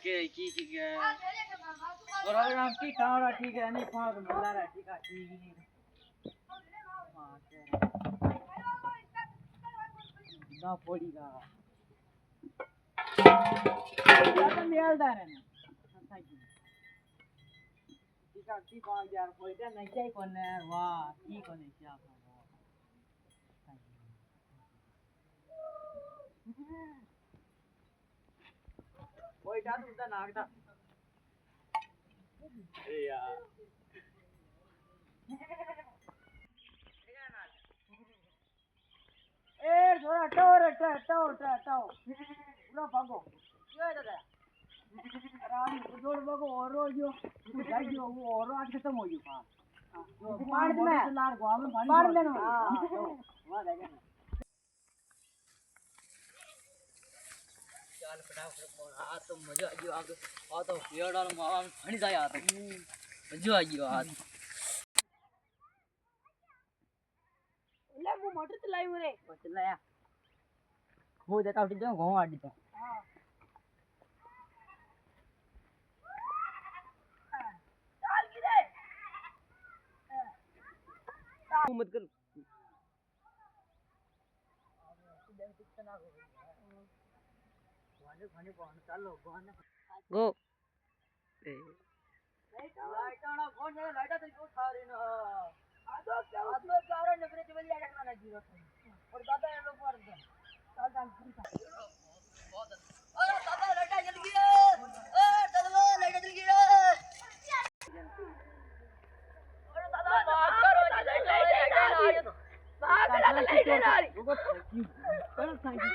के की है और अगर हम की खावड़ा ठीक है नहीं खाओ तो मल्ला रहा ठीक है ठीक ना पड़ेगा ज्यादा मेलदार है ना ठीक है की पाँच यार कोई तो नहीं चाहिए कौन है वाह ठीक होने क्या कोई डाल उधर नागदा ए यार ए थोड़ा टाओ पूरा भागो क्यों है दादा रानी जोड़ भागो और जो जाई जो वो और आज खत्म हो गया हां मार दे मैं लार गोवा में पानी मार देना हां वहां देगा चल फटाफट फोन आ तो मजा आ गयो आ तो पेड़ और मावा में पानी जाया तो मजा आ गयो आज ले वो मोटर चलाई मुरे चलाया वो देखा उठी जो गांव आड़ी तो हां चल गिरे मत कर खाने कौन चलो कौन गो लाइटाना कौन है लाइटा तो क्यों उठा रहे ना आदो क्या नगरे के बलिया रखना ना जीरो और दादा ये लोग मार दे चल बहुत अरे दादा लाइटा जल गई ए दादा लाइटा जल गई अरे दादा भाग करो लाइटा आ तो भाग दादा लाइटा आ रही रुको चल थैंक यू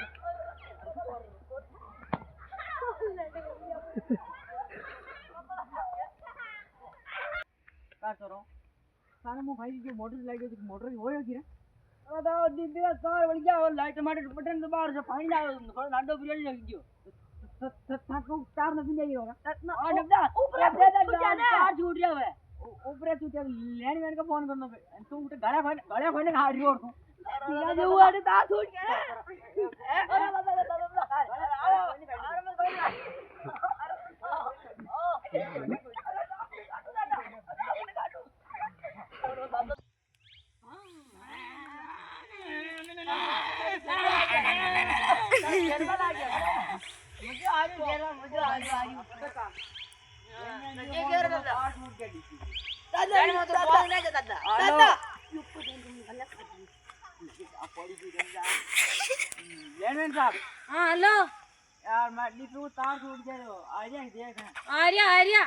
क्या करो सारे मो भाई जो मोटर चलाई गई मोटर होयो की रे तो दीदी का कार बन गया और लाइट टमाटर बटन तो बाहर से पानी डाल थोड़ा लाडो बिरयानी लग गयो था को तार न बिंजाई होगा और नबदा ऊपर दे तार छूट गया है ऊपर छूट गया लैंड मैन का फोन करना तू उठे गाड़ा खोने खा रही हो तू सीधा जो हुआ रे तार छूट गया अरे दादा हां हेलो यार मैं डिपू तार छूट गया तो आ जा देख आ रहा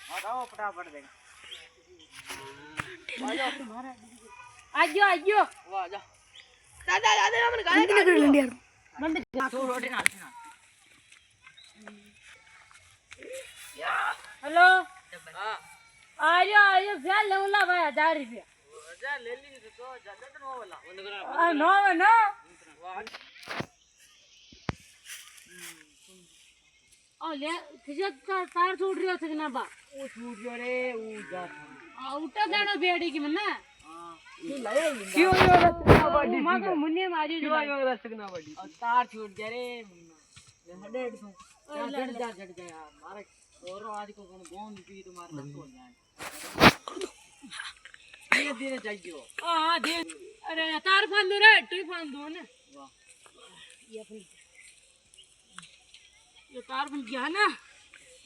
बताओ फटाफट देख आजो वाह जा दादा हमने गाड़ी कर लंडी यार बंद तो रोटी ना हेलो हां आ फिर लौला भाई 1000 रुपया जा ले ली तो ज्यादा तो नो वाला नो नो ओ ले किसे तार छूट रही हो सकना बा वो छूट गयो रे वो जा उठा देना बेड़ी की मन्ना हां ये लाया क्यों यो रसना बड़ी मां को मुन्ने मारी क्यों यो रसना बड़ी और तार छूट गया रे हडे तो चढ़ जा यार मारे और आज को कौन गोंद पी तुम्हारे नस हो जाए धीरे चाहिए हां दे अरे तार फांदो रे तू फांदो ना वाह ये तार बन गया ना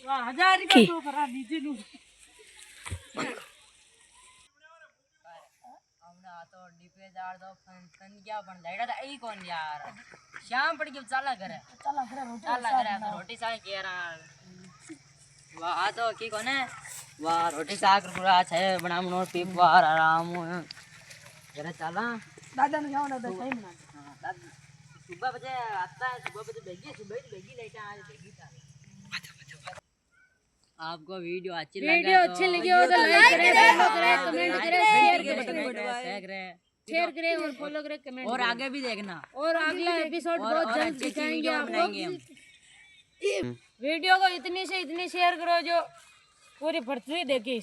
वाह 1000 रुपया तो करा नीचे नु हमने आ तो डीपे दार दो फन क्या बन लाइटा था ई कौन यार शाम पड़ गई चला करे रोटी साग के रहा वाह आ तो की कोने वाह रोटी साग पूरा छे बनामनो पीपवार आराम करे चला दादा ने जाओ दादा सही बना हां दादा सुबह बजे आता है सुबह बेगी लाइटा आज बेगी था आपको वीडियो अच्छी लगी हो तो लाइक करें कमेंट करें शेयर करें और फॉलो करें कमेंट और आगे भी देखना और अगला एपिसोड बहुत जल्द दिखाएंगे आपको वीडियो को इतनी से इतनी शेयर करो जो पूरी पृथ्वी देखे